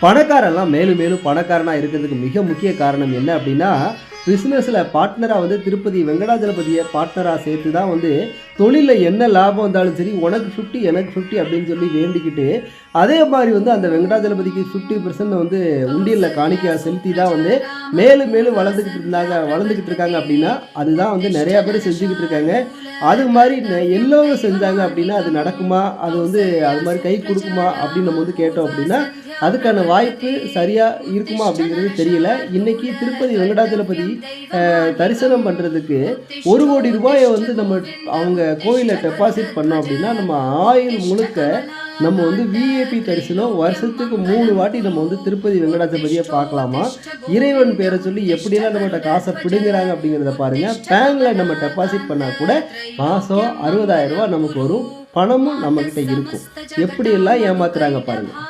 பணக்காரன்லாம் மேலும் மேலும் பணக்காரனாக இருக்கிறதுக்கு மிக முக்கிய காரணம் என்ன அப்படின்னா, பிஸ்னஸில் பார்ட்னராக வந்து திருப்பதி வெங்கடாஜலபதியை பார்ட்னராக சேர்த்து தான் வந்து தொழிலில் என்ன லாபம் வந்தாலும் சரி, உனக்கு 50 எனக்கு 50 அப்படின்னு சொல்லி வேண்டிக்கிட்டு, அதே மாதிரி வந்து அந்த வெங்கடாஜலபதிக்கு 50% வந்து உண்டியலில் காணிக்கையாக செலுத்தி தான் வந்து மேலும் மேலும் வளர்ந்துக்கிட்டு இருக்காங்க அப்படின்னா, அதுதான் வந்து நிறையா பேர் செஞ்சுக்கிட்டு இருக்காங்க. அது மாதிரி எல்லோரும் செஞ்சாங்க அப்படின்னா அது நடக்குமா? அது வந்து அது மாதிரி கை கொடுக்குமா அப்படின்னு நம்ம வந்து கேட்டோம் அப்படின்னா, அதுக்கான வாய்ப்பு சரியா இருக்குமா அப்படிங்கிறது தெரியல. இன்னைக்கு திருப்பதி வெங்கடாஜலபதி தரிசனம் பண்ணுறதுக்கு ₹1,00,00,000 வந்து நம்ம அவங்க கோயிலில் டெபாசிட் பண்ணோம் அப்படின்னா, நம்ம ஆயுள் முழுக்க நம்ம வந்து விஐபி தரிசனம் வருஷத்துக்கு 3 வாட்டி நம்ம வந்து திருப்பதி வெங்கடாஜலபதியை பார்க்கலாமா. இறைவன் பேரை சொல்லி எப்படியெல்லாம் நம்மகிட்ட காசை பிடுங்குறாங்க அப்படிங்கிறத பாருங்கள். பேங்கில் நம்ம டெபாசிட் பண்ணால் கூட மாதம் ₹60,000 நமக்கு வரும். பணமும் நம்மக்கிட்ட இருக்கும். எப்படியெல்லாம் ஏமாத்துறாங்க பாருங்கள்.